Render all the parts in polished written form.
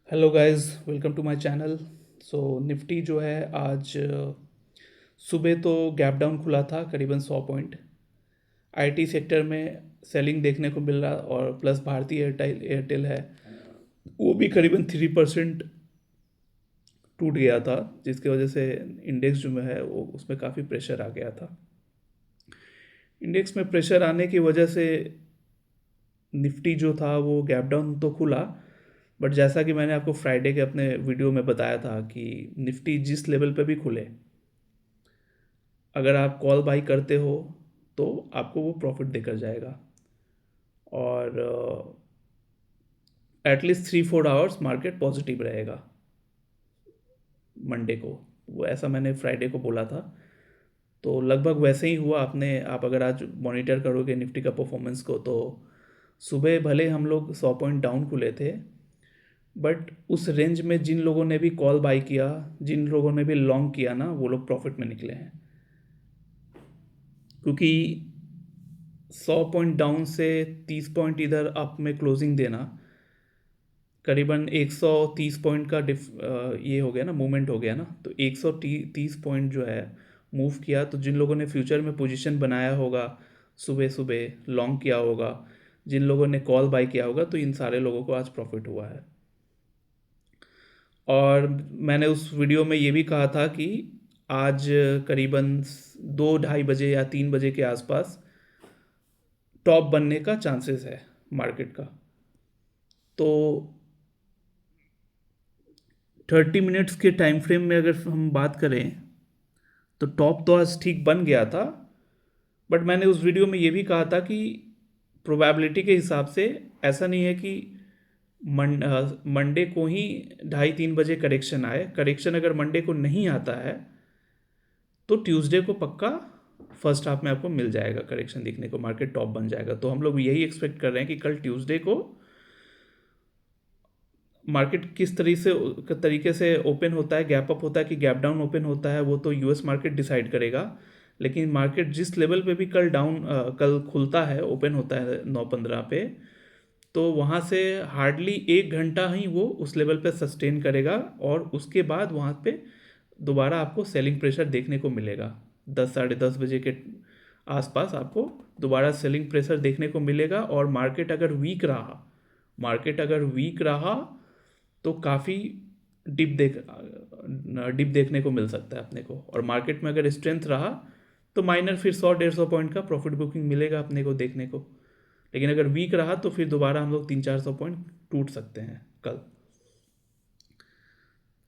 Hello guys, welcome to my channel. Nifty जो है आज सुबह तो गैप डाउन खुला था करीबन 100 पॉइंट। आईटी सेक्टर में सेलिंग देखने को मिल रहा और प्लस भारतीय एयरटेल एयरटेल है वो भी करीबन 3% टूट गया था, जिसकी वजह से इंडेक्स जो है वो उसमें काफ़ी प्रेशर आ गया था। इंडेक्स में प्रेशर आने की वजह से निफ्टी जो था वो गैप डाउन तो खुला, बट जैसा कि मैंने आपको फ्राइडे के अपने वीडियो में बताया था कि निफ्टी जिस लेवल पे भी खुले, अगर आप कॉल बाई करते हो तो आपको वो प्रॉफिट देकर जाएगा। और एटलीस्ट 3-4 आवर्स मार्केट पॉजिटिव रहेगा मंडे को। वो ऐसा मैंने फ्राइडे को बोला था, तो लगभग वैसे ही हुआ। आप अगर आज मॉनिटर करोगे निफ्टी का परफॉर्मेंस को, तो सुबह भले हम लोग 100 पॉइंट डाउन खुले थे, बट उस रेंज में जिन लोगों ने भी कॉल बाई किया, जिन लोगों ने भी लॉन्ग किया ना, वो लोग प्रॉफिट में निकले हैं। क्योंकि 100 पॉइंट डाउन से 30 पॉइंट इधर अप में क्लोजिंग देना, करीबन 130 पॉइंट का ये हो गया ना, मूवमेंट हो गया ना। तो 130 पॉइंट जो है मूव किया, तो जिन लोगों ने फ्यूचर में पोजीशन बनाया होगा, सुबह सुबह लॉन्ग किया होगा, जिन लोगों ने कॉल बाई किया होगा, तो इन सारे लोगों को आज प्रॉफिट हुआ है। और मैंने उस वीडियो में ये भी कहा था कि आज करीबन 2-2:30 बजे या 3 बजे के आसपास टॉप बनने का चांसेस है मार्केट का। तो 30 मिनट्स के टाइम फ्रेम में अगर हम बात करें, तो टॉप तो आज ठीक बन गया था, बट मैंने उस वीडियो में ये भी कहा था कि प्रोबेबिलिटी के हिसाब से ऐसा नहीं है कि मंडे को ही 2:30-3 बजे करेक्शन आए। करेक्शन अगर मंडे को नहीं आता है तो ट्यूसडे को पक्का फर्स्ट हाफ में आपको मिल जाएगा करेक्शन दिखने को, मार्केट टॉप बन जाएगा। तो हम लोग यही एक्सपेक्ट कर रहे हैं कि कल ट्यूसडे को मार्केट किस तरीके से ओपन होता है, गैप अप होता है कि गैप डाउन ओपन होता है, वो तो यूएस मार्केट डिसाइड करेगा। लेकिन मार्केट जिस लेवल पे भी कल खुलता है, ओपन होता है 9:15 पे, तो वहाँ से हार्डली 1 घंटा ही वो उस लेवल पे सस्टेन करेगा, और उसके बाद वहाँ पे दोबारा आपको सेलिंग प्रेशर देखने को मिलेगा। 10-10:30 बजे के आसपास आपको दोबारा सेलिंग प्रेशर देखने को मिलेगा। और मार्केट अगर वीक रहा तो काफ़ी डिप डिप देखने को मिल सकता है अपने को। और मार्केट में अगर स्ट्रेंथ रहा तो माइनर फिर 100-150 पॉइंट का प्रॉफिट बुकिंग मिलेगा अपने को देखने को। लेकिन अगर वीक रहा तो फिर दोबारा हम लोग 300-400 पॉइंट टूट सकते हैं कल।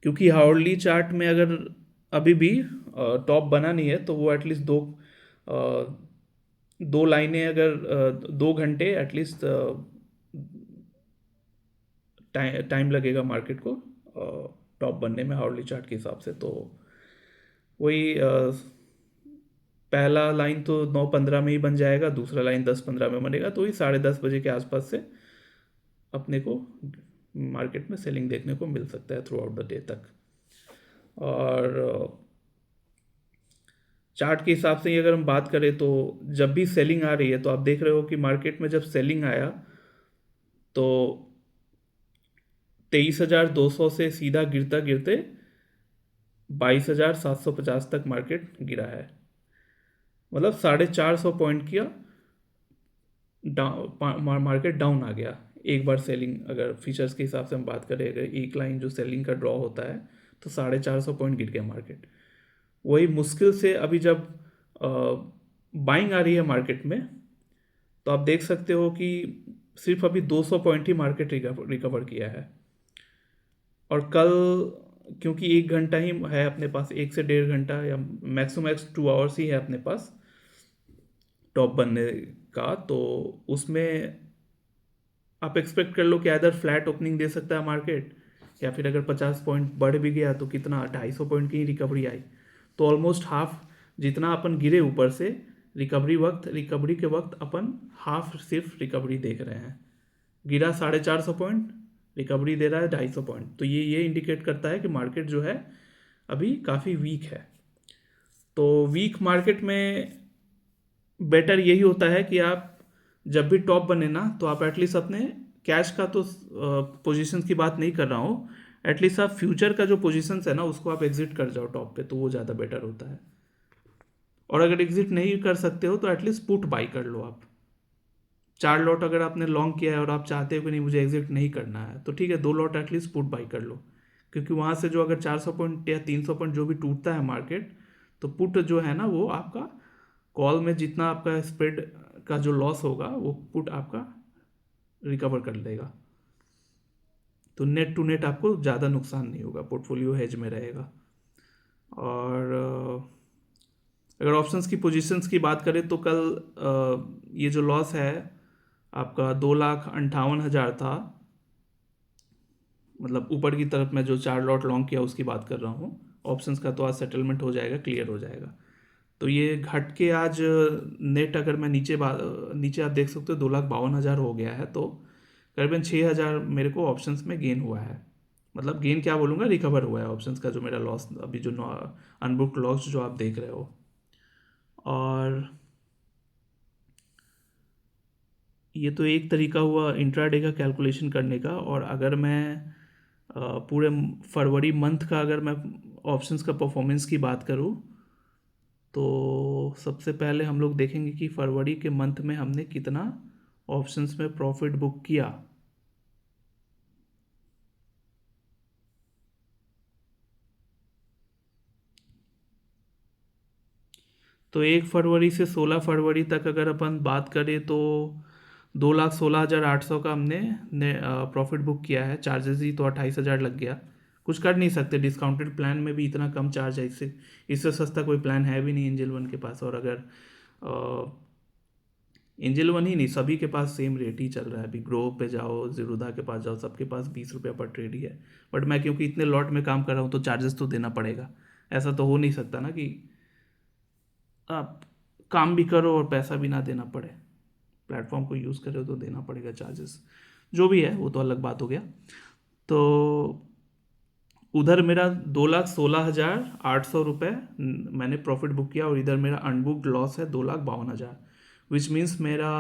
क्योंकि हार्डली चार्ट में अगर अभी भी टॉप बना नहीं है, तो वो एटलीस्ट दो लाइनें, अगर 2 घंटे एटलीस्ट टाइम लगेगा मार्केट को टॉप बनने में हार्डली चार्ट के हिसाब से। तो वही पहला लाइन तो 9:15 में ही बन जाएगा, दूसरा लाइन 10:15 में बनेगा, तो वही 10:30 बजे के आसपास से अपने को मार्केट में सेलिंग देखने को मिल सकता है थ्रू आउट द डे तक। और चार्ट के हिसाब से ही अगर हम बात करें, तो जब भी सेलिंग आ रही है, तो आप देख रहे हो कि मार्केट में जब सेलिंग आया तो 23,200 से सीधा गिरता गिरते 22,750 तक मार्केट गिरा है। मतलब 450 पॉइंट किया मार्केट डाउन आ गया एक बार सेलिंग। अगर फीचर्स के हिसाब से हम बात करें, अगर एक लाइन जो सेलिंग का ड्रॉ होता है, तो 450 पॉइंट गिर गया मार्केट। वही मुश्किल से अभी जब बाइंग आ रही है मार्केट में, तो आप देख सकते हो कि सिर्फ अभी 200 पॉइंट ही मार्केट रिकवर किया है। और कल क्योंकि 1 घंटा ही है अपने पास, 1 से 1.5 घंटा या मैक्सिमम 2 आवर्स ही है अपने पास टॉप बनने का, तो उसमें आप एक्सपेक्ट कर लो कि इधर फ्लैट ओपनिंग दे सकता है मार्केट, या फिर अगर 50 पॉइंट बढ़ भी गया तो कितना 250 पॉइंट की ही रिकवरी आई। तो ऑलमोस्ट हाफ जितना अपन गिरे ऊपर से, रिकवरी के वक्त अपन हाफ सिर्फ रिकवरी देख रहे हैं। गिरा 450 पॉइंट, रिकवरी दे रहा है 250 पॉइंट। तो ये इंडिकेट करता है कि मार्केट जो है अभी काफ़ी वीक है। तो वीक मार्केट में बेटर यही होता है कि आप जब भी टॉप बने ना, तो आप एटलीस्ट अपने कैश का तो पोजीशंस की बात नहीं कर रहा हूँ, एटलीस्ट आप फ्यूचर का जो पोजीशंस है ना उसको आप एग्जिट कर जाओ टॉप पे, तो वो ज़्यादा बेटर होता है। और अगर एग्जिट नहीं कर सकते हो तो एटलीस्ट पुट बाई कर लो आप। 4 लॉट अगर आपने लॉन्ग किया है और आप चाहते हो कि नहीं मुझे एग्जिट नहीं करना है, तो ठीक है 2 लॉट एटलीस्ट पुट बाई कर लो, क्योंकि वहाँ से जो अगर 400 पॉइंट या 300 पॉइंट जो भी टूटता है मार्केट, तो पुट जो है ना वो आपका कॉल में जितना आपका स्प्रेड का जो लॉस होगा वो पुट आपका रिकवर कर लेगा। तो नेट टू नेट आपको ज़्यादा नुकसान नहीं होगा, पोर्टफोलियो हेज में रहेगा। और अगर ऑप्शंस की पोजीशंस की बात करें तो कल ये जो लॉस है आपका 2,58,000 था, मतलब ऊपर की तरफ मैं जो 4 लॉट लॉन्ग किया उसकी बात कर रहा हूँ। ऑप्शंस का तो आज सेटलमेंट हो जाएगा, क्लियर हो जाएगा। तो ये घट के आज नेट अगर मैं नीचे आप देख सकते हो 2,52,000 हो गया है, तो करीबन 6,000 मेरे को ऑप्शंस में गेन हुआ है। मतलब गेन क्या बोलूँगा, रिकवर हुआ है ऑप्शंस का जो मेरा लॉस अभी जो अनबुक्ड लॉस जो आप देख रहे हो। और ये तो एक तरीका हुआ इंट्राडे का कैलकुलेशन करने का। और अगर मैं पूरे फरवरी मंथ का अगर मैं ऑप्शंस का परफॉर्मेंस की बात करूँ, तो सबसे पहले हम लोग देखेंगे कि फरवरी के मंथ में हमने कितना ऑप्शंस में प्रॉफिट बुक किया। तो 1 फरवरी से 16 फरवरी तक अगर अपन बात करें तो 2,16,800 का हमने प्रॉफिट बुक किया है। चार्जेस ही तो 28,000 लग गया, कुछ कर नहीं सकते, डिस्काउंटेड प्लान में भी इतना कम चार्ज है। इससे सस्ता कोई प्लान है भी नहीं एंजल वन के पास। और अगर एंजल वन ही नहीं, सभी के पास सेम रेट ही चल रहा है। अभी ग्रो पे जाओ, जीरोधा के पास जाओ, सबके पास 20 रुपये पर ट्रेड ही है। बट मैं क्योंकि इतने लॉट में काम कर रहा हूँ तो चार्जेस तो देना पड़ेगा। ऐसा तो हो नहीं सकता ना कि आप काम भी करो और पैसा भी ना देना पड़े। प्लेटफॉर्म को यूज़ करो तो देना पड़ेगा चार्जेस, जो भी है वो तो अलग बात हो गया। तो उधर मेरा 2,16,800 रुपये मैंने प्रॉफिट बुक किया, और इधर मेरा अनबुक्ड लॉस है 2,52,000, विच मीन्स मेरा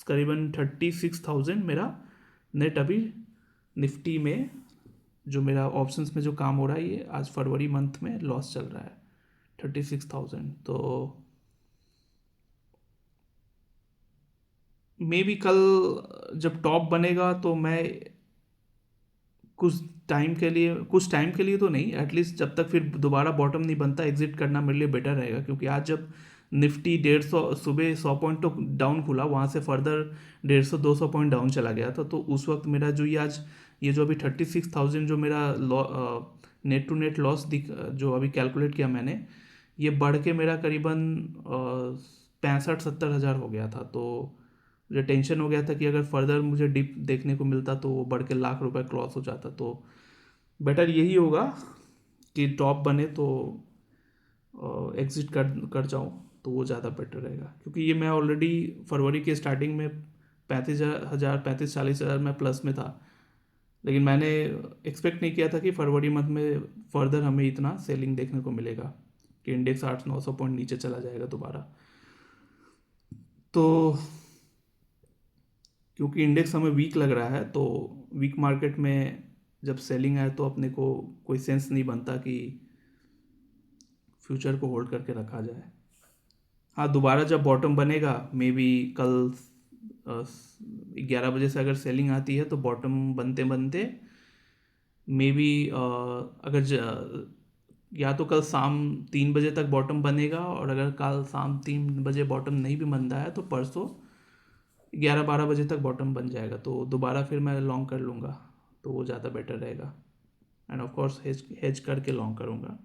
करीबन 36,000 मेरा नेट अभी निफ्टी में जो मेरा ऑप्शंस में जो काम हो रहा है ये आज फरवरी मंथ में लॉस चल रहा है 36,000। तो मे बी कल जब टॉप बनेगा तो मैं कुछ टाइम के लिए तो नहीं, एटलीस्ट जब तक फिर दोबारा बॉटम नहीं बनता एग्जिट करना मेरे लिए बेटर रहेगा। क्योंकि आज जब निफ्टी 150 सुबह 100 पॉइंट तो डाउन खुला, वहाँ से फर्दर 150-200 पॉइंट डाउन चला गया था। तो उस वक्त मेरा जो ये जो अभी 36,000 जो मेरा नेट टू नेट लॉस दिख जो अभी कैलकुलेट किया मैंने, ये बढ़ के मेरा करीबन 65-70 हज़ार हो गया था। तो मुझे टेंशन हो गया था कि अगर फर्दर मुझे डिप देखने को मिलता तो वो बढ़ के लाख रुपए क्रॉस हो जाता। तो बेटर यही होगा कि टॉप बने तो एग्जिट कर जाऊँ, तो वो ज़्यादा बेटर रहेगा। क्योंकि ये मैं ऑलरेडी फरवरी के स्टार्टिंग में 35,000 35-40 हज़ार में प्लस में था। लेकिन मैंने एक्सपेक्ट नहीं किया था कि फरवरी मंथ में फर्दर हमें इतना सेलिंग देखने को मिलेगा कि इंडेक्स 800-900 पॉइंट नीचे चला जाएगा दोबारा। तो क्योंकि इंडेक्स हमें वीक लग रहा है, तो वीक मार्केट में जब सेलिंग आए तो अपने को कोई सेंस नहीं बनता कि फ्यूचर को होल्ड करके रखा जाए। हाँ, दोबारा जब बॉटम बनेगा मे बी कल 11 बजे से अगर सेलिंग आती है तो बॉटम बनते बनते मे बी या तो कल शाम 3 बजे तक बॉटम बनेगा, और अगर कल शाम 3 बजे बॉटम नहीं भी बनता है तो परसों 11-12 बजे तक बॉटम बन जाएगा, तो दोबारा फिर मैं लॉन्ग कर लूँगा, तो वो ज़्यादा बेटर रहेगा। एंड ऑफ कोर्स हेज करके लॉन्ग करूँगा।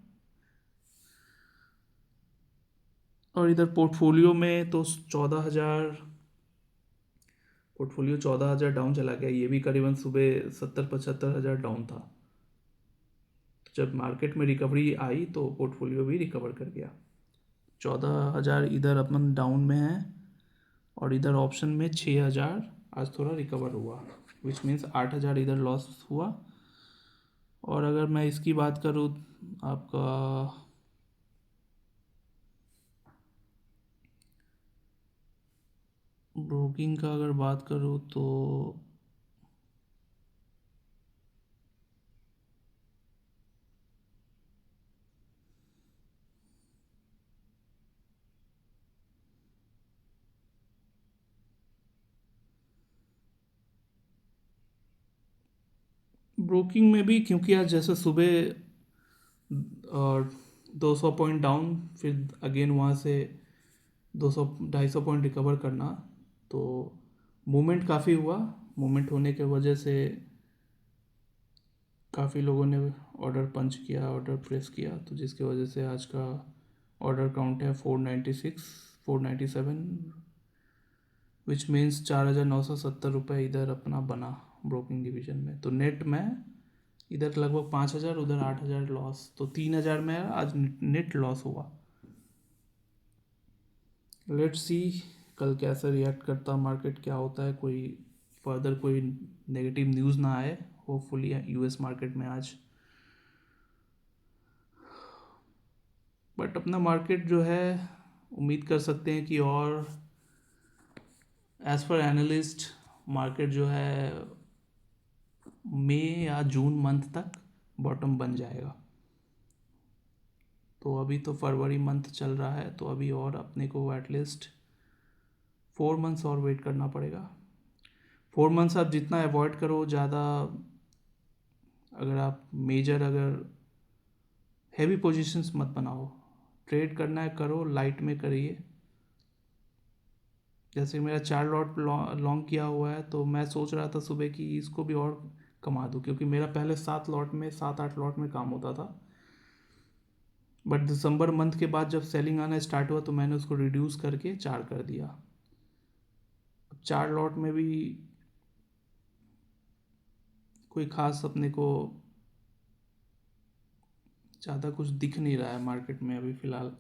और इधर पोर्टफोलियो में तो 14,000, पोर्टफोलियो 14,000 डाउन चला गया। ये भी करीबन सुबह 70-75 हज़ार डाउन था। तो जब मार्केट में रिकवरी आई तो पोर्टफोलियो भी रिकवर कर गया। 14,000 इधर अपन डाउन में है, और इधर ऑप्शन में 6,000 आज थोड़ा रिकवर हुआ, विच मीन्स 8,000 इधर लॉस हुआ। और अगर मैं इसकी बात करूँ आपका ब्रोकिंग का अगर बात करूँ तो ब्रोकिंग में भी क्योंकि आज जैसे सुबह 200 पॉइंट डाउन, फिर अगेन वहाँ से 200-250 पॉइंट रिकवर करना, तो मूवमेंट काफ़ी हुआ। मूवमेंट होने के वजह से काफ़ी लोगों ने ऑर्डर पंच किया, ऑर्डर प्रेस किया, तो जिसकी वजह से आज का ऑर्डर काउंट है 496, 497, विच मीन्स 4,970 रुपये इधर अपना बना ब्रोकिंग डिवीजन में। तो नेट में इधर लगभग 5,000, उधर 8,000 लॉस, तो 3,000 में आज नेट लॉस हुआ। लेट्स सी कल कैसे रिएक्ट करता मार्केट, क्या होता है, कोई फर्दर कोई नेगेटिव न्यूज़ ना आए होपफुली यूएस मार्केट में आज। बट अपना मार्केट जो है उम्मीद कर सकते हैं कि और एज पर एनालिस्ट मार्केट जो है मई या जून मंथ तक बॉटम बन जाएगा। तो अभी तो फरवरी मंथ चल रहा है, तो अभी और अपने को एटलीस्ट 4 मंथ्स और वेट करना पड़ेगा। 4 मंथ्स आप जितना अवॉइड करो ज़्यादा, अगर आप मेजर अगर हैवी पोजीशंस मत बनाओ, ट्रेड करना है करो, लाइट में करिए। जैसे मेरा 4 लॉट लॉन्ग किया हुआ है, तो मैं सोच रहा था सुबह कि इसको भी और कमा दूँ, क्योंकि मेरा पहले 7-8 लॉट में काम होता था। बट दिसंबर मंथ के बाद जब सेलिंग आना स्टार्ट हुआ तो मैंने उसको रिड्यूस करके 4 कर दिया। अब 4 लॉट में भी कोई खास अपने को ज़्यादा कुछ दिख नहीं रहा है मार्केट में अभी फ़िलहाल।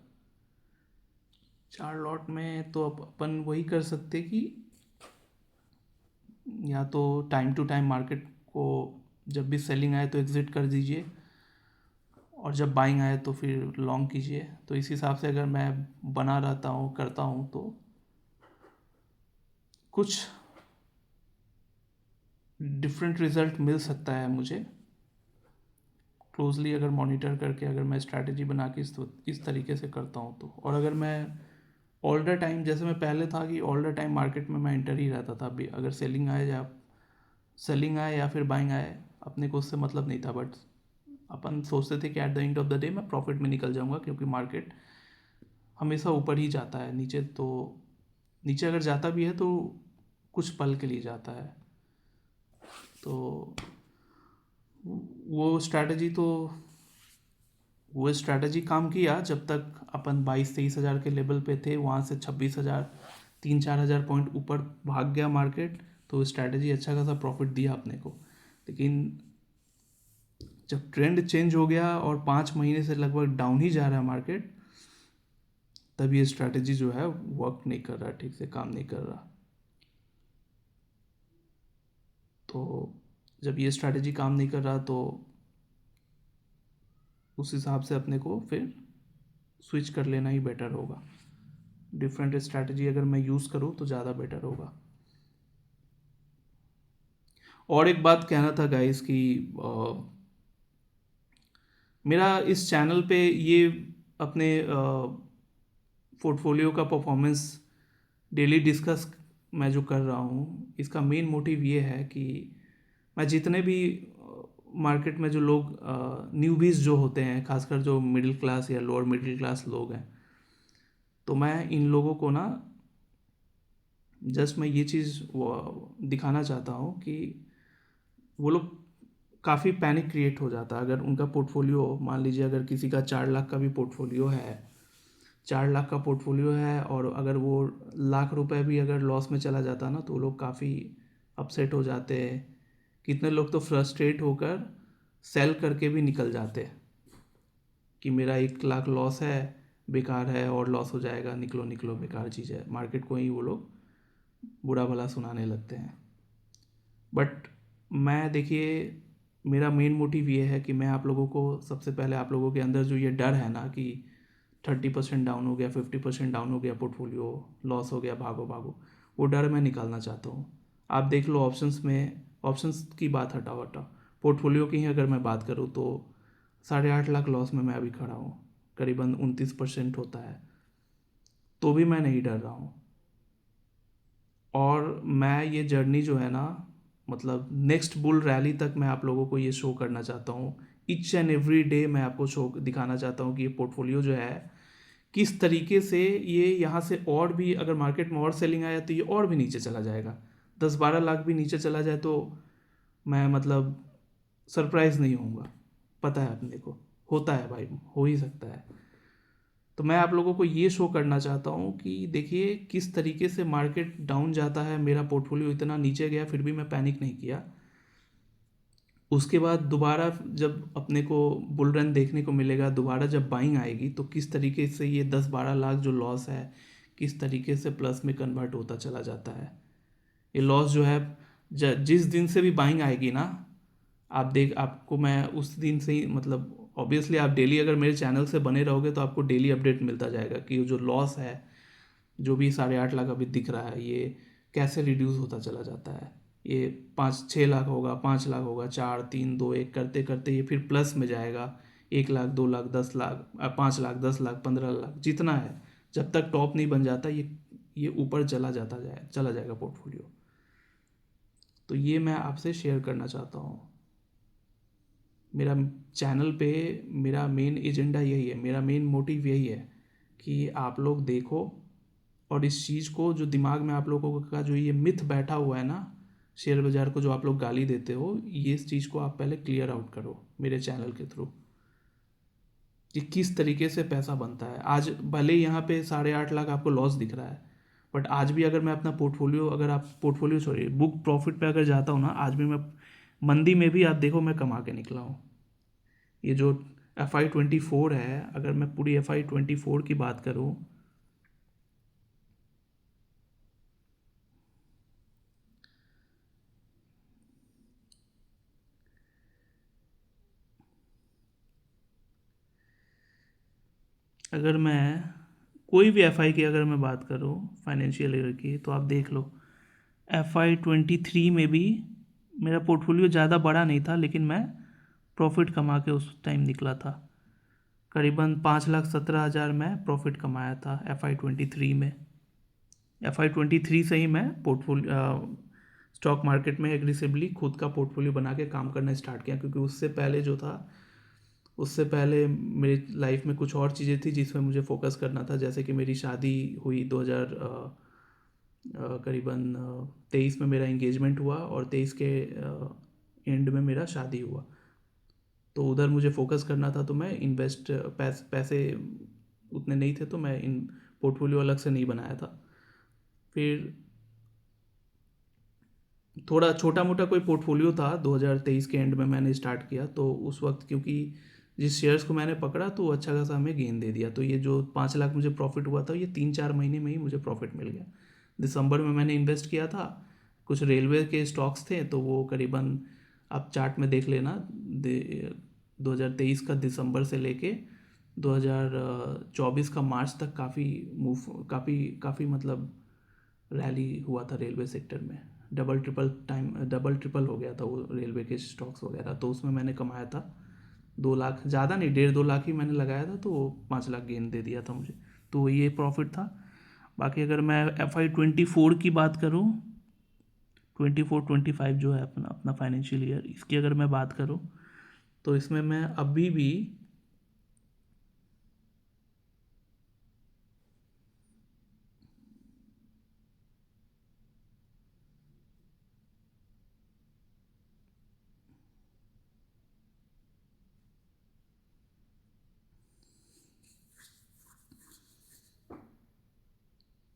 4 लॉट में तो अपन वही कर सकते कि या तो टाइम टू टाइम मार्केट को जब भी सेलिंग आए तो एग्ज़िट कर दीजिए, और जब बाइंग आए तो फिर लॉन्ग कीजिए। तो इस हिसाब से अगर मैं बना रहता हूँ, करता हूँ, तो कुछ डिफरेंट रिज़ल्ट मिल सकता है मुझे। क्लोजली अगर मॉनिटर करके अगर मैं स्ट्रैटेजी बना के इस तरीके से करता हूँ तो। और अगर मैं ऑल द टाइम, जैसे मैं पहले था कि ऑल द टाइम मार्केट में मैं इंटर ही रहता था, अभी अगर सेलिंग आए या फिर बाइंग आए अपने को उससे मतलब नहीं था। बट अपन सोचते थे कि at the end of the day मैं प्रॉफिट में निकल जाऊंगा, क्योंकि मार्केट हमेशा ऊपर ही जाता है, नीचे अगर जाता भी है तो कुछ पल के लिए जाता है। तो वो स्ट्रैटेजी काम किया जब तक अपन 22-23 हज़ार के लेवल पे थे। वहाँ से 26,000, 3-4 हज़ार पॉइंट ऊपर भाग गया मार्केट, तो स्ट्रैटेजी अच्छा खासा प्रॉफिट दिया अपने को। लेकिन जब ट्रेंड चेंज हो गया और 5 महीने से लगभग डाउन ही जा रहा है मार्केट, तब ये स्ट्रैटेजी जो है वर्क नहीं कर रहा, ठीक से काम नहीं कर रहा। तो जब ये स्ट्रैटेजी काम नहीं कर रहा तो उस हिसाब से अपने को फिर स्विच कर लेना ही बेटर होगा। डिफरेंट स्ट्रैटेजी अगर मैं यूज़ करूँ तो ज़्यादा बेटर होगा। और एक बात कहना था गाइस कि मेरा इस चैनल पे ये अपने पोर्टफोलियो का परफॉर्मेंस डेली डिस्कस मैं जो कर रहा हूँ, इसका मेन मोटिव ये है कि मैं जितने भी मार्केट में जो लोग न्यूबीज जो होते हैं, खासकर जो मिडिल क्लास या लोअर मिडिल क्लास लोग हैं, तो मैं इन लोगों को ना जस्ट मैं ये चीज़ दिखाना चाहता हूँ कि वो लोग काफ़ी पैनिक क्रिएट हो जाता है अगर उनका पोर्टफोलियो, मान लीजिए अगर किसी का 4 लाख का भी पोर्टफोलियो है, 4 लाख का पोर्टफोलियो है, और अगर वो लाख रुपए भी अगर लॉस में चला जाता ना, तो वो लोग काफ़ी अपसेट हो जाते हैं। कितने लोग तो फ्रस्ट्रेट होकर सेल करके भी निकल जाते हैं कि मेरा 1 लाख लॉस है, बेकार है और लॉस हो जाएगा, निकलो निकलो, बेकार चीज़ है। मार्केट को ही वो लोग बुरा भला सुनाने लगते हैं। बट मैं, देखिए, मेरा मेन मोटिव ये है कि मैं आप लोगों को, सबसे पहले आप लोगों के अंदर जो ये डर है ना कि 30% डाउन हो गया, 50% डाउन हो गया, पोर्टफोलियो लॉस हो गया, भागो भागो, वो डर मैं निकालना चाहता हूँ। आप देख लो ऑप्शंस में, ऑप्शंस की बात हटाओ, पोर्टफोलियो की ही अगर मैं बात करूँ तो 8.5 लाख लॉस में मैं अभी खड़ा हूँ, करीबन 29% होता है, तो भी मैं नहीं डर रहा हूँ। और मैं ये जर्नी जो है ना, मतलब नेक्स्ट बुल रैली तक मैं आप लोगों को ये शो करना चाहता हूँ। ईच एंड एवरी डे मैं आपको शो दिखाना चाहता हूँ कि ये पोर्टफोलियो जो है किस तरीके से ये यहाँ से और भी, अगर मार्केट में और सेलिंग आया तो ये और भी नीचे चला जाएगा। 10-12 लाख भी नीचे चला जाए तो मैं मतलब सरप्राइज नहीं होऊंगा। पता है अपने को, होता है भाई, हो ही सकता है। तो मैं आप लोगों को ये शो करना चाहता हूँ कि देखिए किस तरीके से मार्केट डाउन जाता है। मेरा पोर्टफोलियो इतना नीचे गया फिर भी मैं पैनिक नहीं किया। उसके बाद दोबारा जब अपने को बुल रन देखने को मिलेगा, दोबारा जब बाइंग आएगी तो किस तरीके से ये 10-12 लाख जो लॉस है किस तरीके से प्लस में कन्वर्ट होता चला जाता है। ये लॉस जो है जिस दिन से भी बाइंग आएगी ना, आपको मैं उस दिन से ही मतलब ऑब्वियसली आप डेली अगर मेरे चैनल से बने रहोगे तो आपको डेली अपडेट मिलता जाएगा कि जो लॉस है, जो भी 8.5 लाख अभी दिख रहा है, ये कैसे रिड्यूस होता चला जाता है। ये 5-6 लाख होगा, 5 लाख होगा, 4-3-2-1 करते करते ये फिर प्लस में जाएगा। 1 लाख, 2 लाख, 10 लाख, 5 लाख, 10 लाख, 15 लाख, जितना है, जब तक टॉप नहीं बन जाता ये ऊपर चला जाएगा पोर्टफोलियो। तो ये मैं आपसे शेयर करना चाहता हूँ। मेरा चैनल पे मेरा मेन एजेंडा यही है, मेरा मेन मोटिव यही है कि आप लोग देखो और इस चीज़ को, जो दिमाग में आप लोगों का जो ये मिथ बैठा हुआ है ना शेयर बाज़ार को, जो आप लोग गाली देते हो, ये इस चीज़ को आप पहले क्लियर आउट करो मेरे चैनल के थ्रू कि किस तरीके से पैसा बनता है। आज भले यहाँ पे 8.5 लाख आपको लॉस दिख रहा है, बट आज भी अगर मैं अपना पोर्टफोलियो, अगर आप पोर्टफोलियो छोड़िए, बुक प्रॉफिट पे अगर जाता हूँ ना, आज भी मैं मंदी में भी आप देखो मैं कमा के निकला हूँ। ये जो FY24 है, अगर मैं पूरी FY24 की बात करूँ, अगर मैं कोई भी FI की अगर मैं बात करूँ फाइनेंशियल ईयर की, तो आप देख लो FY23 में भी मेरा पोर्टफोलियो ज़्यादा बड़ा नहीं था, लेकिन मैं प्रॉफिट कमा के उस टाइम निकला था। करीबन 5,17,000 मैं प्रॉफिट कमाया था FY23 में। FY23 से ही मैं पोर्टफोलियो स्टॉक मार्केट में एग्रेसिवली खुद का पोर्टफोलियो बना के काम करना स्टार्ट किया, क्योंकि उससे पहले जो था, उससे पहले मेरी लाइफ में कुछ और चीज़ें थी जिसमें मुझे फोकस करना था। जैसे कि मेरी शादी हुई 2000 करीबन 23 में मेरा इंगेजमेंट हुआ और 23 के एंड में मेरा शादी हुआ। तो उधर मुझे फोकस करना था, तो मैं पैसे उतने नहीं थे, तो मैं इन पोर्टफोलियो अलग से नहीं बनाया था। फिर थोड़ा छोटा मोटा कोई पोर्टफोलियो था 2023 के एंड में मैंने स्टार्ट किया। तो उस वक्त क्योंकि जिस शेयर्स को मैंने पकड़ा तो अच्छा खासा हमें गेन दे दिया, तो ये जो 5 लाख मुझे प्रॉफिट हुआ था, ये 3-4 महीने में ही मुझे प्रॉफिट मिल गया। दिसंबर में मैंने इन्वेस्ट किया था, कुछ रेलवे के स्टॉक्स थे, तो वो करीबन आप चार्ट में देख लेना, 2023 का दिसंबर से लेके 2024 का मार्च तक काफ़ी मतलब रैली हुआ था रेलवे सेक्टर में। डबल ट्रिपल हो गया था वो रेलवे के स्टॉक्स वगैरह। तो उसमें मैंने कमाया था 2 लाख, ज़्यादा नहीं, 1.5-2 लाख ही मैंने लगाया था, तो वो 5 लाख गेन दे दिया था मुझे। तो ये प्रॉफिट था। बाकी अगर मैं FY24 की बात करूँ, 24-25 जो है अपना अपना फाइनेंशियल ईयर, इसकी अगर मैं बात करूँ, तो इसमें मैं अभी भी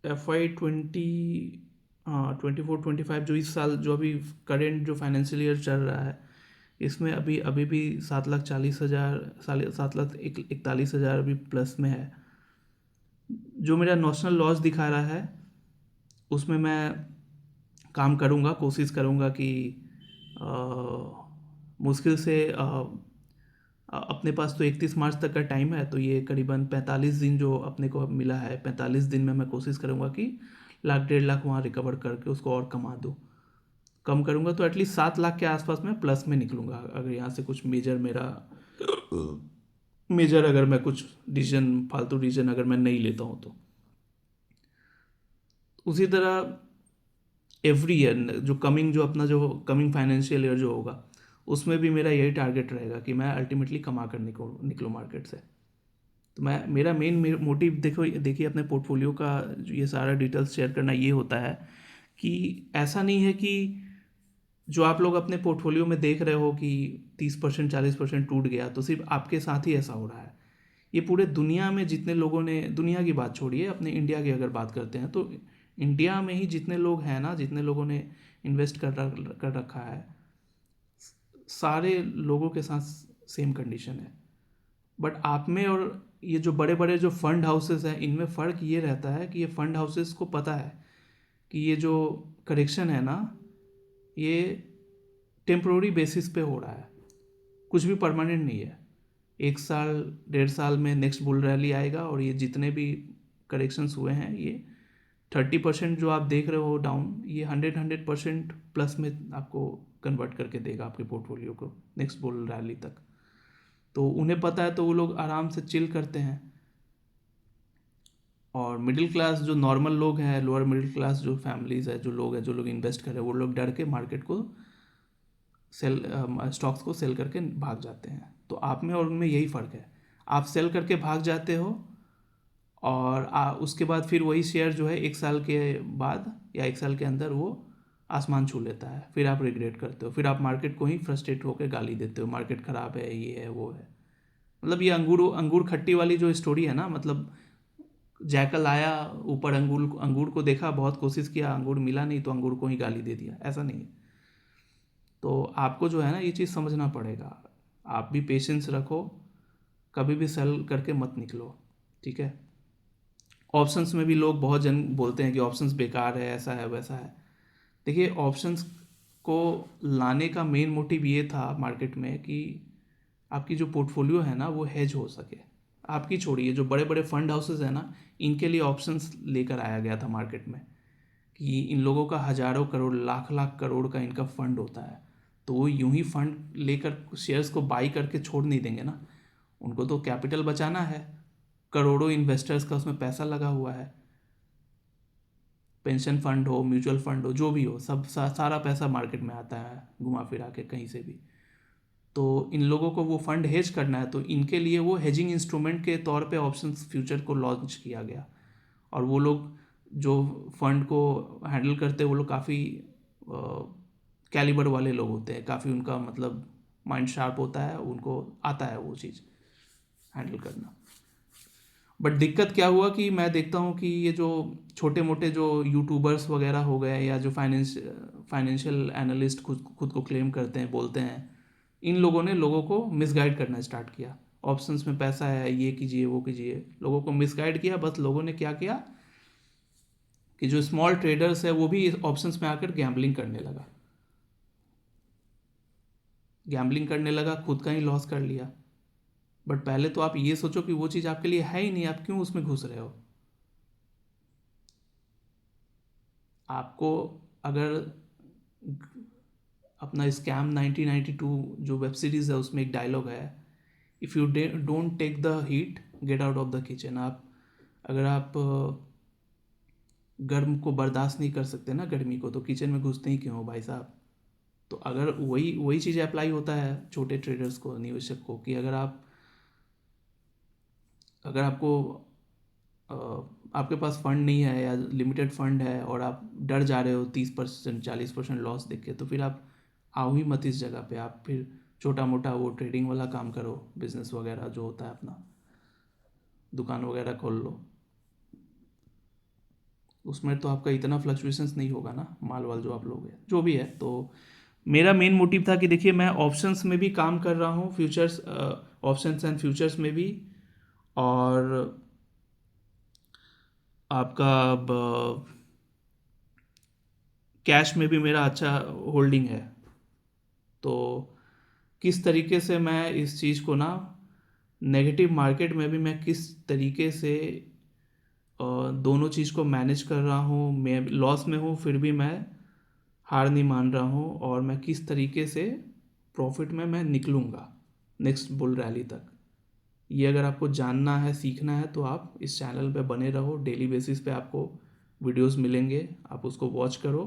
FY20, हाँ 24-25 जो इस साल, जो अभी करेंट जो फाइनेंशियल ईयर चल रहा है, इसमें अभी अभी भी 7,40,000, 7,41,000 अभी प्लस में है। जो मेरा नॉशनल लॉस दिखा रहा है उसमें मैं काम करूँगा, कोशिश करूँगा कि मुश्किल से अपने पास तो 31 मार्च तक का टाइम है, तो ये करीबन 45 दिन जो अपने को मिला है, 45 दिन में मैं कोशिश करूँगा कि 1,00,000-1,50,000 वहाँ रिकवर करके उसको और कमा दूँ। कम करूँगा तो एटलीस्ट 7 लाख के आसपास मैं प्लस में निकलूँगा, अगर यहाँ से कुछ मेजर अगर मैं कुछ फालतू डिसीजन अगर मैं नहीं लेता हूँ तो। उसी तरह एवरी ईयर जो अपना जो कमिंग फाइनेंशियल ईयर जो होगा उसमें भी मेरा यही टारगेट रहेगा कि मैं अल्टीमेटली कमा कर निकलूँ मार्केट से। तो मैं मेरा मेन मोटिव देखिए अपने पोर्टफोलियो का ये सारा डिटेल्स शेयर करना ये होता है कि ऐसा नहीं है कि जो आप लोग अपने पोर्टफोलियो में देख रहे हो कि 30% 40% टूट गया तो सिर्फ आपके साथ ही ऐसा हो रहा है। ये पूरे दुनिया में जितने लोगों ने, दुनिया की बात छोड़िए, अपने इंडिया की अगर बात करते हैं तो इंडिया में ही जितने लोग हैं ना, जितने लोगों ने इन्वेस्ट कर रखा है, सारे लोगों के साथ सेम कंडीशन है। बट आप में और ये जो बड़े बड़े जो फंड हाउसेस हैं इनमें फ़र्क ये रहता है कि ये फंड हाउसेस को पता है कि ये जो करेक्शन है ना ये टेम्प्रोरी बेसिस पे हो रहा है, कुछ भी परमानेंट नहीं है। 1 साल 1.5 साल में नेक्स्ट बुल रैली आएगा और ये जितने भी करेक्शंस हुए हैं ये 30% जो आप देख रहे हो डाउन, ये 100% प्लस में आपको कन्वर्ट करके देगा आपके पोर्टफोलियो को नेक्स्ट बुल रैली तक। तो उन्हें पता है तो वो लोग आराम से चिल करते हैं। और मिडिल क्लास जो नॉर्मल लोग हैं, लोअर मिडिल क्लास जो फैमिलीज़ है, जो लोग इन्वेस्ट कर रहे हैं, वो लोग डर के मार्केट को स्टॉक्स को सेल करके भाग जाते हैं। तो आप में और उनमें यही फ़र्क है, आप सेल करके भाग जाते हो और उसके बाद फिर वही शेयर जो है 1 साल के बाद या 1 साल के अंदर वो आसमान छू लेता है, फिर आप रिग्रेट करते हो, फिर आप मार्केट को ही फ्रस्ट्रेट होकर गाली देते हो, मार्केट ख़राब है, ये है वो है। मतलब ये अंगूर अंगूर खट्टी वाली जो स्टोरी है ना, मतलब जैकल आया ऊपर, अंगूर अंगूर को देखा, बहुत कोशिश किया, अंगूर मिला नहीं तो अंगूर को ही गाली दे दिया, ऐसा नहीं है। तो आपको जो है ना ये चीज़ समझना पड़ेगा, आप भी पेशेंस रखो, कभी भी सेल करके मत निकलो, ठीक है। ऑप्शंस में भी लोग बहुत जन बोलते हैं कि ऑप्शंस बेकार है, ऐसा है वैसा है। देखिए ऑप्शंस को लाने का मेन मोटिव ये था मार्केट में कि आपकी जो पोर्टफोलियो है ना वो हेज हो सके। आपकी छोड़िए, जो बड़े बड़े फंड हाउसेस हैं ना, इनके लिए ऑप्शंस लेकर आया गया था मार्केट में कि इन लोगों का हज़ारों करोड़, लाख लाख करोड़ का इनका फंड होता है, तो वो यूं ही फंड लेकर शेयर्स को बाई करके छोड़ नहीं देंगे ना, उनको तो कैपिटल बचाना है। करोड़ों इन्वेस्टर्स का उसमें पैसा लगा हुआ है, पेंशन फंड हो, म्यूचुअल फंड हो, जो भी हो, सब सारा पैसा मार्केट में आता है घुमा फिरा के कहीं से भी। तो इन लोगों को वो फंड हेज करना है, तो इनके लिए वो हेजिंग इंस्ट्रूमेंट के तौर पे ऑप्शंस फ्यूचर को लॉन्च किया गया। और वो लोग जो फंड को हैंडल करते हैं वो लोग काफ़ी कैलिबर वाले लोग होते हैं, काफ़ी उनका मतलब माइंड शार्प होता है, उनको आता है वो चीज़ हैंडल करना। बट दिक्कत क्या हुआ कि मैं देखता हूँ कि ये जो छोटे मोटे जो यूट्यूबर्स वगैरह हो गए या जो फाइनेंशियल एनालिस्ट खुद को क्लेम करते हैं, बोलते हैं, इन लोगों ने लोगों को मिसगाइड करना स्टार्ट किया। ऑप्शंस में पैसा है, ये कीजिए वो कीजिए, लोगों को मिसगाइड किया। बस लोगों ने क्या किया कि जो स्मॉल ट्रेडर्स है वो भी ऑप्शंस में आकर गैम्बलिंग करने लगा, खुद का ही लॉस कर लिया। बट पहले तो आप ये सोचो कि वो चीज़ आपके लिए है ही नहीं, आप क्यों उसमें घुस रहे हो। आपको अगर अपना स्कैम 1992 जो वेब सीरीज़ है उसमें एक डायलॉग है, if you don't take the heat get out of the kitchen. अगर आप गर्म को बर्दाश्त नहीं कर सकते ना, गर्मी को, तो किचन में घुसते ही क्यों हो भाई साहब। तो अगर वही वही चीज़ अप्लाई होता है छोटे ट्रेडर्स को, निवेशक को, कि अगर आपको अ, आपके पास फंड नहीं है या लिमिटेड फंड है और आप डर जा रहे हो 30% 40% लॉस देख के, तो फिर आप आओ ही मत इस जगह पे। आप फिर छोटा मोटा वो ट्रेडिंग वाला काम करो, बिजनेस वगैरह जो होता है, अपना दुकान वगैरह खोल लो। उसमें तो आपका इतना फ्लक्चुएशंस नहीं होगा ना, माल वाल जो आप लोगे, जो भी है। तो मेरा मेन मोटिव था कि देखिए मैं ऑप्शंस में भी काम कर रहा हूँ, फ्यूचर्स, ऑप्शंस एंड फ्यूचर्स में भी, और आपका कैश में भी मेरा अच्छा होल्डिंग है। तो किस तरीके से मैं इस चीज़ को ना, नेगेटिव मार्केट में भी मैं किस तरीके से दोनों चीज़ को मैनेज कर रहा हूँ, मैं लॉस में हूँ फिर भी मैं हार नहीं मान रहा हूँ, और मैं किस तरीके से प्रॉफिट में मैं निकलूँगा नेक्स्ट बुल रैली तक। ये अगर आपको जानना है, सीखना है, तो आप इस चैनल पे बने रहो। डेली बेसिस पे आपको वीडियोस मिलेंगे, आप उसको वॉच करो,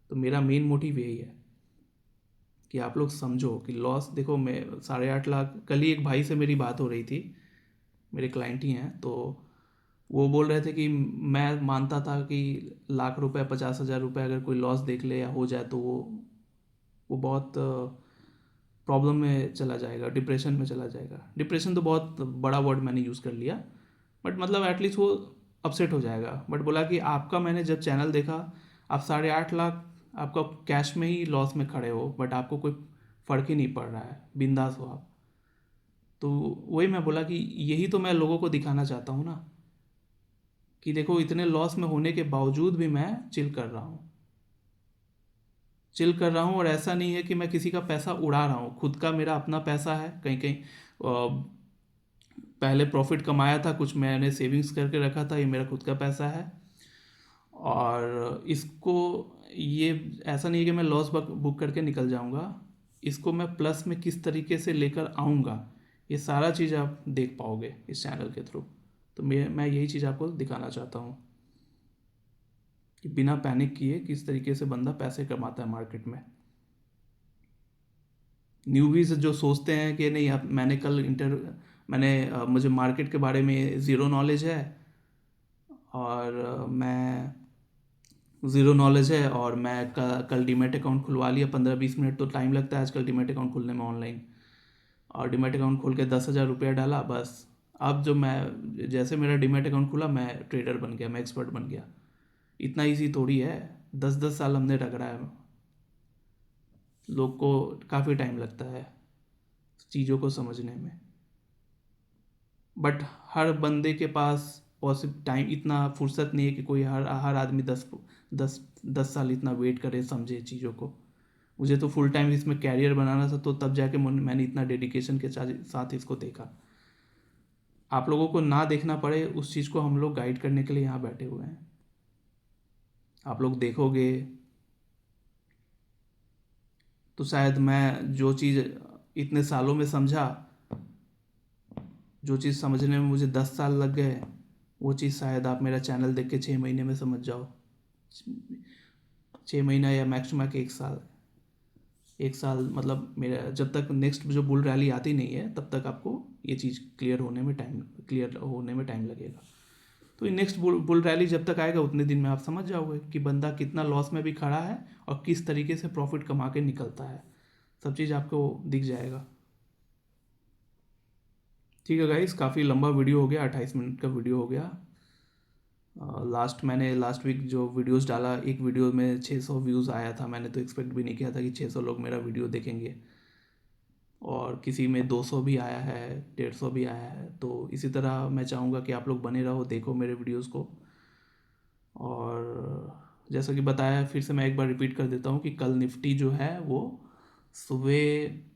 तो मेरा मेन मोटिव यही है कि आप लोग समझो कि लॉस, देखो मैं 8.5 लाख, कल ही एक भाई से मेरी बात हो रही थी, मेरे क्लाइंट ही हैं, तो वो बोल रहे थे कि मैं मानता था कि ₹1,00,000 50,000 अगर कोई लॉस देख ले या हो जाए तो वो बहुत प्रॉब्लम में चला जाएगा, डिप्रेशन में चला जाएगा। डिप्रेशन तो बहुत बड़ा वर्ड मैंने यूज़ कर लिया, बट मतलब एटलीस्ट वो अपसेट हो जाएगा। बट बोला कि आपका मैंने जब चैनल देखा, आप 8.5 लाख आपका कैश में ही लॉस में खड़े हो, बट आपको कोई फ़र्क ही नहीं पड़ रहा है, बिंदास हो आप। तो वही मैं बोला कि यही तो मैं लोगों को दिखाना चाहता हूँ ना, कि देखो इतने लॉस में होने के बावजूद भी मैं चिल कर रहा हूँ, चिल कर रहा हूँ। और ऐसा नहीं है कि मैं किसी का पैसा उड़ा रहा हूँ, खुद का मेरा अपना पैसा है। कहीं कहीं पहले प्रॉफिट कमाया था, कुछ मैंने सेविंग्स करके रखा था, ये मेरा खुद का पैसा है। और इसको, ये ऐसा नहीं है कि मैं लॉस बुक करके निकल जाऊंगा, इसको मैं प्लस में किस तरीके से लेकर आऊँगा, ये सारा चीज़ आप देख पाओगे इस चैनल के थ्रू। तो मैं यही चीज़ आपको दिखाना चाहता हूँ कि बिना पैनिक किए किस तरीके से बंदा पैसे कमाता है मार्केट में। न्यूबीज जो सोचते हैं कि नहीं, अब मुझे मार्केट के बारे में ज़ीरो नॉलेज है, और ज़ीरो नॉलेज है, और मैं कल डीमैट अकाउंट खुलवा लिया। 15-20 मिनट तो टाइम लगता है आजकल डीमैट अकाउंट खुलने में ऑनलाइन, और डीमैट अकाउंट खोल के 10,000 रुपया डाला बस। अब जो मैं, जैसे मेरा डीमैट अकाउंट खुला, मैं ट्रेडर बन गया, मैं एक्सपर्ट बन गया। इतना ईजी थोड़ी है, 10-10 साल हमने रगड़ा है। लोग को काफ़ी टाइम लगता है चीज़ों को समझने में, बट हर बंदे के पास पॉसिबल टाइम, इतना फुर्सत नहीं है कि कोई हर हर आदमी 10 साल इतना वेट करे समझे चीज़ों को। मुझे तो फुल टाइम इसमें कैरियर बनाना था, तो तब जाके मैंने इतना डेडिकेशन के साथ इसको देखा। आप लोगों को ना देखना पड़े उस चीज़ को, हम लोग गाइड करने के लिए यहाँ बैठे हुए हैं। आप लोग देखोगे तो शायद मैं जो चीज़ इतने सालों में समझा, जो चीज़ समझने में मुझे 10 साल लग गए, वो चीज़ शायद आप मेरा चैनल देख के 6 महीने में समझ जाओ। 6 महीना या मैक्सिमम 1 साल। 1 साल मतलब मेरा, जब तक नेक्स्ट जो बुल रैली आती नहीं है तब तक आपको ये चीज़ क्लियर होने में टाइम लगेगा। तो ये नेक्स्ट बुल रैली जब तक आएगा उतने दिन में आप समझ जाओगे कि बंदा कितना लॉस में भी खड़ा है और किस तरीके से प्रॉफिट कमा के निकलता है। सब चीज़ आपको दिख जाएगा। ठीक है गाइस, काफ़ी लंबा वीडियो हो गया, 28 मिनट का वीडियो हो गया। मैंने लास्ट वीक जो वीडियोस डाला, एक वीडियो में 600 व्यूज़ आया था। मैंने तो एक्सपेक्ट भी नहीं किया था कि 600 लोग मेरा वीडियो देखेंगे, और किसी में 200 भी आया है, 150 भी आया है। तो इसी तरह मैं चाहूँगा कि आप लोग बने रहो, देखो मेरे वीडियोस को। और जैसा कि बताया, फिर से मैं एक बार रिपीट कर देता हूँ कि कल निफ्टी जो है वो सुबह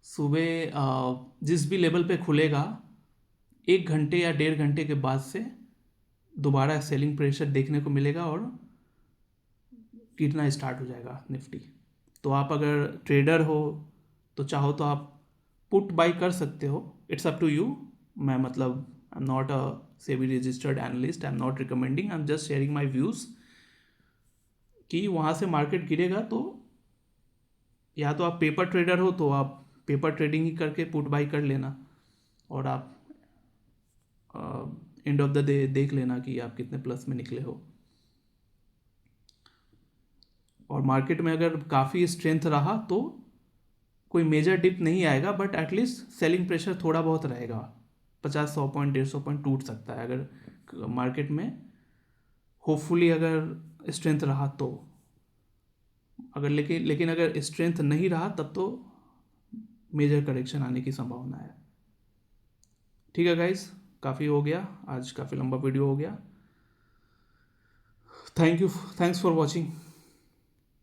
सुबह जिस भी लेवल पे खुलेगा, 1 घंटे या 1.5 घंटे के बाद से दोबारा सेलिंग प्रेशर देखने को मिलेगा और गिरना स्टार्ट हो जाएगा निफ्टी। तो आप अगर ट्रेडर हो तो चाहो तो आप पुट बाई कर सकते हो, इट्स अप टू यू। मैं मतलब I am not a SEBI registered analyst, I am not recommending, I am just sharing my views कि वहाँ से मार्केट गिरेगा तो या तो आप पेपर ट्रेडर हो तो आप पेपर ट्रेडिंग ही करके पुट बाई कर लेना, और आप एंड ऑफ द डे देख लेना कि आप कितने प्लस में निकले हो। और मार्केट में अगर काफ़ी स्ट्रेंथ रहा तो कोई मेजर डिप नहीं आएगा, बट एटलीस्ट सेलिंग प्रेशर थोड़ा बहुत रहेगा। 50-100 पॉइंट 150 पॉइंट टूट सकता है अगर मार्केट में, होपफुली अगर स्ट्रेंथ रहा तो। अगर लेकिन अगर स्ट्रेंथ नहीं रहा तब तो मेजर करेक्शन आने की संभावना है। ठीक है गाइस, काफ़ी हो गया आज, काफ़ी लंबा वीडियो हो गया। Thanks for watching.